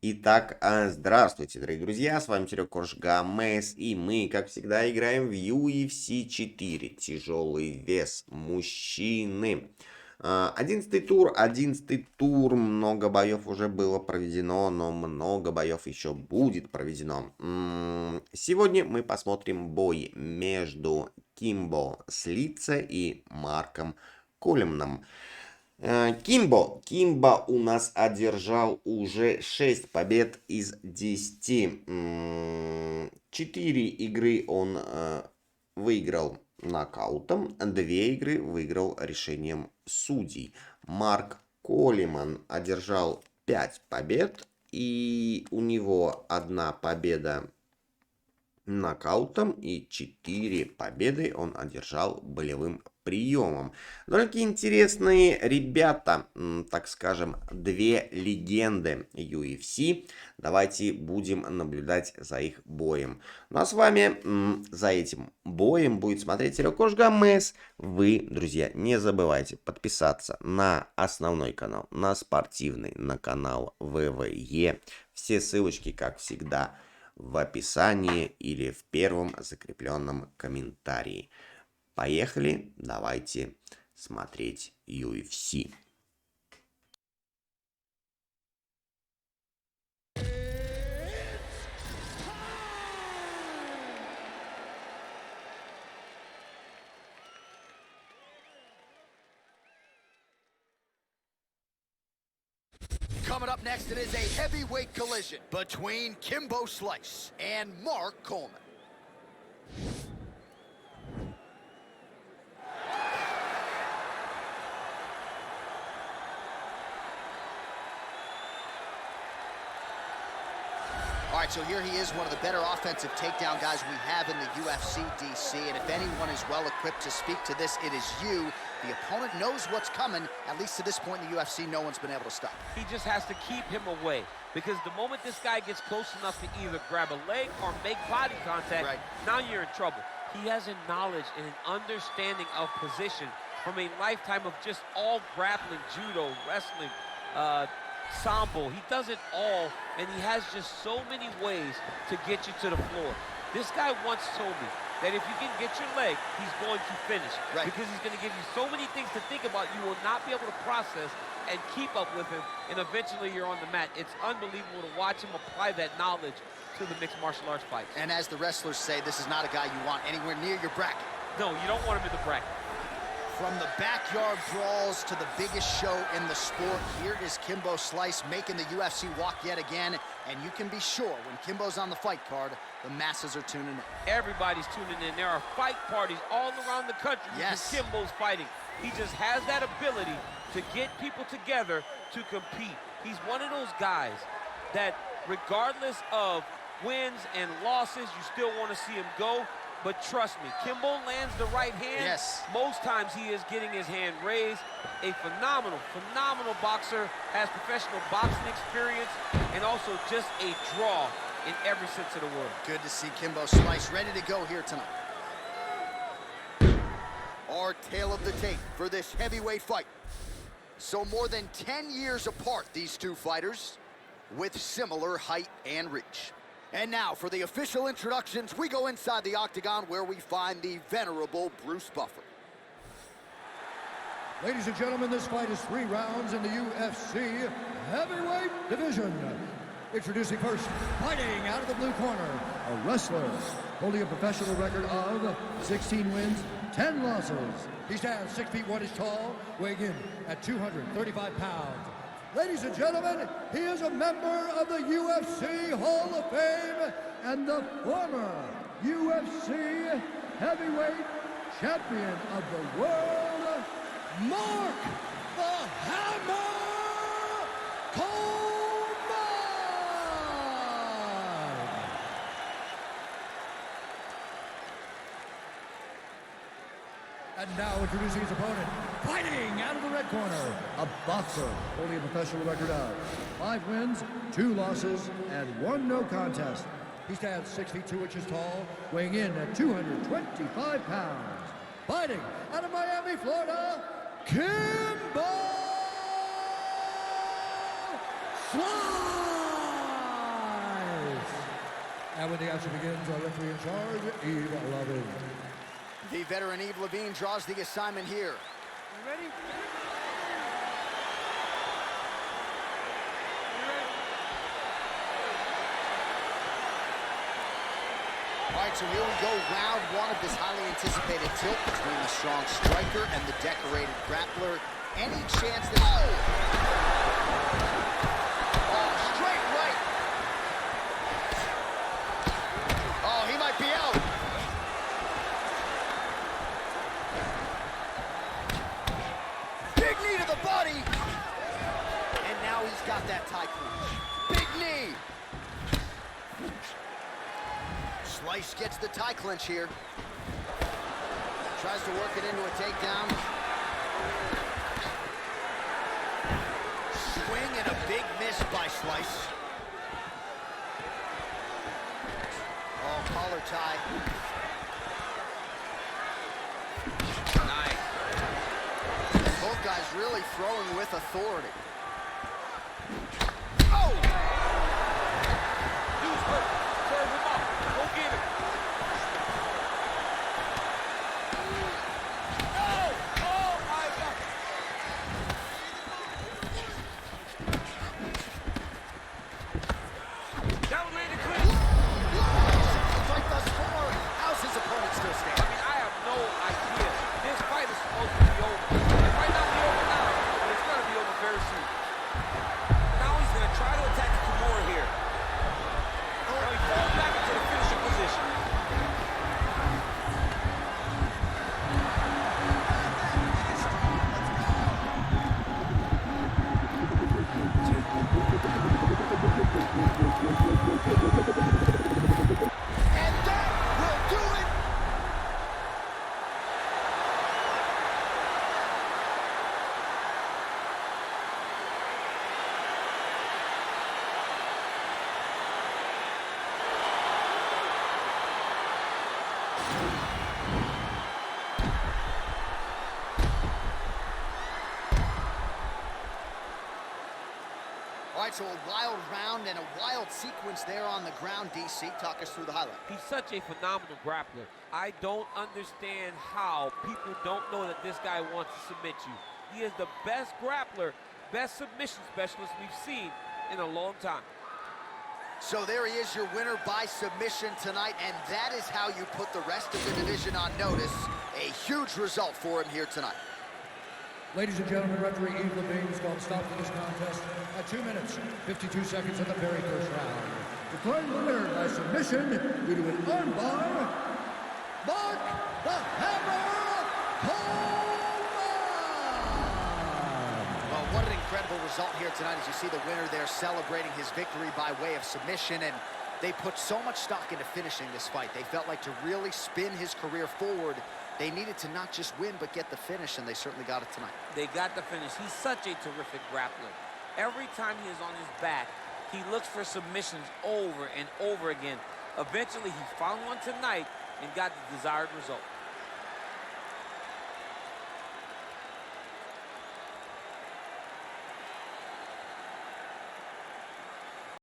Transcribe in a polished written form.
Итак, здравствуйте, дорогие друзья, с вами Серега Гамес, и мы, как всегда, играем в UFC 4, тяжелый вес мужчины. 11 тур, много боев уже было проведено, но много боев еще будет проведено. Сегодня мы посмотрим бой между Kimbo Slice и Марком Колеманом. Kimbo у нас одержал уже 6 побед из 10. 4 игры он выиграл нокаутом, 2 игры выиграл решением судей. Марк Колеман одержал 5 побед, и у него 1 победа нокаутом и 4 победы он одержал болевым приемом. Довольно-таки интересные ребята, так скажем, 2 легенды UFC. Давайте будем наблюдать за их боем. Ну а с вами за этим боем будет смотреть Серега Гамес. Вы, друзья, не забывайте подписаться на основной канал, на спортивный, на канал ВВЕ. Все ссылочки, как всегда, в описании или в первом закрепленном комментарии. Поехали, давайте смотреть UFC. Coming up next, it is a heavyweight collision between Kimbo Slice and Mark Coleman. All right, so here he is, one of the better offensive takedown guys we have in the UFC, DC. And if anyone is well-equipped to speak to this, it is you. The opponent knows what's coming. At least to this point in the UFC, no one's been able to stop. He just has to keep him away. Because the moment this guy gets close enough to either grab a leg or make body contact, now you're in trouble. He has a knowledge and an understanding of position from a lifetime of just all grappling, judo, wrestling, sambo. He does it all, and he has just so many ways to get you to the floor. This guy once told me that if you can get your leg, he's going to finish. Because he's going to give you so many things to think about, you will not be able to process and keep up with him, and eventually you're on the mat. It's unbelievable to watch him apply that knowledge to the mixed martial arts fight. And as the wrestlers say, this is not a guy you want anywhere near your bracket. No, you don't want him in the bracket. From the backyard brawls to the biggest show in the sport, here is Kimbo Slice making the UFC walk yet again. And you can be sure when Kimbo's on the fight card, the masses are tuning in. Everybody's tuning in. There are fight parties all around the country because Kimbo's fighting. He just has that ability to get people together to compete. He's one of those guys that regardless of wins and losses, you still want to see him go. But trust me, Kimbo lands the right hand. Most times he is getting his hand raised. A phenomenal, phenomenal boxer, has professional boxing experience, and also just a draw in every sense of the word. Good to see Kimbo Slice ready to go here tonight. Our tale of the tape for this heavyweight fight. So more than 10 years apart, these two fighters, with similar height and reach. And now, for the official introductions, we go inside the octagon where we find the venerable Bruce Buffer. Ladies and gentlemen, this fight is 3 rounds in the UFC heavyweight division. Introducing first, fighting out of the blue corner, a wrestler holding a professional record of 16 wins, 10 losses. He stands 6 feet 1 inch tall, weighing in at 235 pounds. Ladies and gentlemen, he is a member of the UFC Hall of Fame and the former UFC heavyweight champion of the world, Mark the Hammer Coleman! And now introducing his opponent, fighting out of the red corner, a boxer holding a professional record of 5 wins, 2 losses, and 1 no contest. He stands 6 feet 2 inches tall, weighing in at 225 pounds. Fighting out of Miami, Florida, Kimbo Slice! And when the action begins, our referee in charge, Eve Lovin. The veteran Eve Levine draws the assignment here. You ready? All right, so here we go, round one of this highly anticipated tilt between the strong striker and the decorated grappler. Any chance that... Oh, straight right. Oh, he might be out. Big knee to the body. And now he's got that tie clinch. Big knee. Slice gets the tie clinch here. Tries to work it into a takedown. Swing and a big miss by Slice. Oh, collar tie. Nice. Both guys really throwing with authority. All right, so a wild round and a wild sequence there on the ground, DC. Talk us through the highlight. He's such a phenomenal grappler. I don't understand how people don't know that this guy wants to submit you. He is the best grappler, best submission specialist we've seen in a long time. So there he is, your winner by submission tonight, and that is how you put the rest of the division on notice. A huge result for him here tonight. Ladies and gentlemen, referee Eve Levine is going to stop for this contest at 2 minutes, 52 seconds of the very first round. Declaring winner by submission due to an armbar, Mark the Hammer Coleman! Well, what an incredible result here tonight as you see the winner there celebrating his victory by way of submission, and they put so much stock into finishing this fight. They felt like to really spin his career forward, they needed to not just win, but get the finish, and they certainly got it tonight. They got the finish. He's such a terrific grappler. Every time he is on his back, he looks for submissions over and over again. Eventually, he found one tonight and got the desired result.